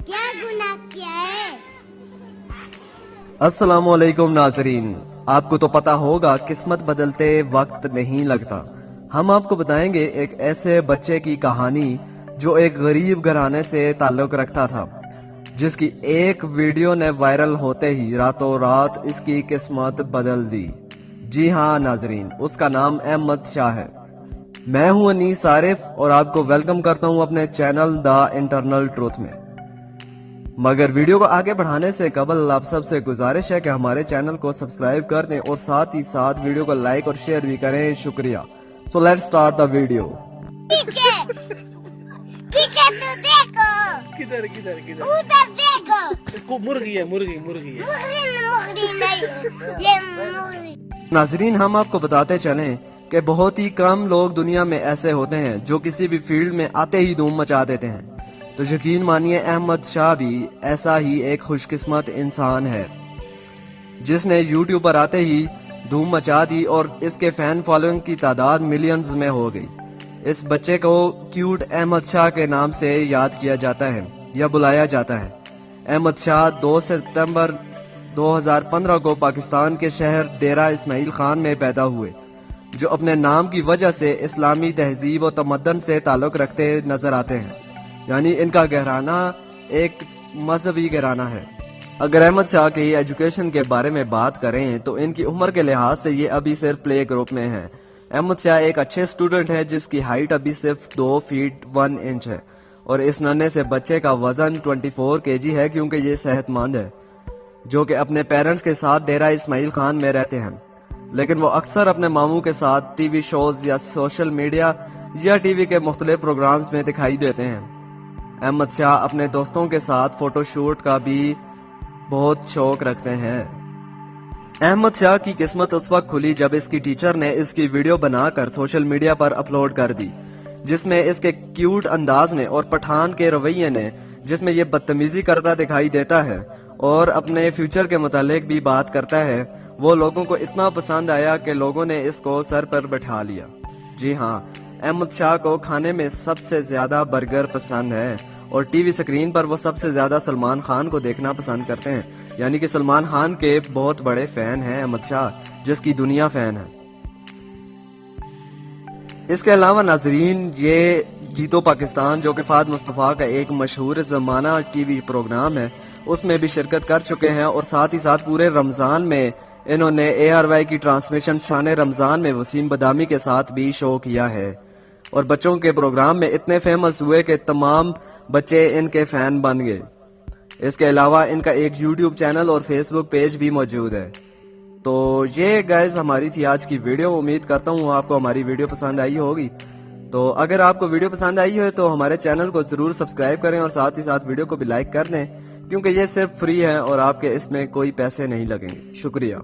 क्या गुनाह किया है? अस्सलाम वालेकुम नाजरीन, आपको तो पता होगा किस्मत बदलते वक्त नहीं लगता। हम आपको बताएंगे एक ऐसे बच्चे की कहानी जो एक गरीब घराने से ताल्लुक रखता था, जिसकी एक वीडियो ने वायरल होते ही रातों रात इसकी किस्मत बदल दी। जी हाँ नाजरीन, उसका नाम अहमद शाह है। मैं हूं अनीस आरिफ और आपको वेलकम करता हूं अपने चैनल द इंटरनल ट्रूथ में। मगर वीडियो को आगे बढ़ाने से कबल आप सबसे गुजारिश है कि हमारे चैनल को सब्सक्राइब कर दें और साथ ही साथ वीडियो को लाइक और शेयर भी करें। शुक्रिया। So let's start the video. पीछे पीछे तो देखो, किधर किधर किधर उधर देखो। मुर्गी है, मुर्गी है। मुर्गी नहीं, ये मुर्गी। नाजरीन, हम आपको बताते चलें कि बहुत ही कम लोग दुनिया में ऐसे होते हैं जो किसी भी फील्ड में आते ही धूम मचा देते हैं। तो यकीन मानिए अहमद शाह भी ऐसा ही एक खुशकिस्मत इंसान है जिसने यूट्यूब पर आते ही धूम मचा दी और इसके फैन फॉलोइंग की तादाद मिलियंस में हो गई। इस बच्चे को क्यूट अहमद शाह के नाम से याद किया जाता है या बुलाया जाता है। अहमद शाह 2 सितंबर 2015 को पाकिस्तान के शहर डेरा इस्माइल खान में पैदा हुए, जो अपने नाम की वजह से इस्लामी तहजीब और तमद्दन से ताल्लुक रखते नजर आते हैं। यानी इनका घराना एक मजहबी घराना है। अगर अहमद शाह की एजुकेशन के बारे में बात करें तो इनकी उम्र के लिहाज से ये अभी सिर्फ प्ले ग्रुप में है। अहमद शाह एक अच्छे स्टूडेंट है जिसकी हाइट अभी सिर्फ 2 फीट 1 इंच है और इस नन्हे से बच्चे का वजन 24 केजी है, क्योंकि ये सेहतमंद है, जो कि अपने पेरेंट्स के साथ डेरा इस्माइल खान में रहते हैं। लेकिन वो अक्सर अपने मामू के साथ टीवी शोज या सोशल मीडिया या टीवी के मुख्तलिफ प्रोग्राम्स में दिखाई देते हैं। अहमद शाह अपने दोस्तों के साथ फोटोशूट का भी बहुत शौक रखते हैं। अहमद शाह की किस्मत उस वक्त खुली जब इसकी टीचर ने इसकी वीडियो बनाकर सोशल मीडिया पर अपलोड कर दी, जिसमें इसके क्यूट अंदाज ने और पठान के रवैये ने, जिसमें ये बदतमीजी करता दिखाई देता है और अपने फ्यूचर के मुतालिक भी बात करता है, वो लोगों को इतना पसंद आया कि लोगों ने इसको सर पर बैठा लिया। जी हाँ, अहमद शाह को खाने में सबसे ज्यादा बर्गर पसंद है और टीवी स्क्रीन पर वो सबसे ज्यादा सलमान खान को देखना पसंद करते हैं। यानी कि सलमान खान के बहुत बड़े फैन हैं अहमद शाह, जिसकी दुनिया फैन है। इसके अलावा नाजरीन, ये जीतो पाकिस्तान, जो कि फाद मुस्तफा का एक मशहूर जमाना टीवी प्रोग्राम है, उसमें भी शिरकत कर चुके हैं और साथ ही साथ पूरे रमजान में इन्होंने ARY की ट्रांसमिशन शान रमजान में वसीम बदामी के साथ भी शो किया है और बच्चों के प्रोग्राम में इतने फेमस हुए कि तमाम बच्चे इनके फैन बन गए। इसके अलावा इनका एक YouTube चैनल और Facebook पेज भी मौजूद है। तो ये गाइस हमारी थी आज की वीडियो। उम्मीद करता हूँ आपको हमारी वीडियो पसंद आई होगी। तो अगर आपको वीडियो पसंद आई हो तो हमारे चैनल को जरूर सब्सक्राइब करें और साथ ही साथ वीडियो को भी लाइक कर दें, क्योंकि ये सिर्फ फ्री है और आपके इसमें कोई पैसे नहीं लगेंगे। शुक्रिया।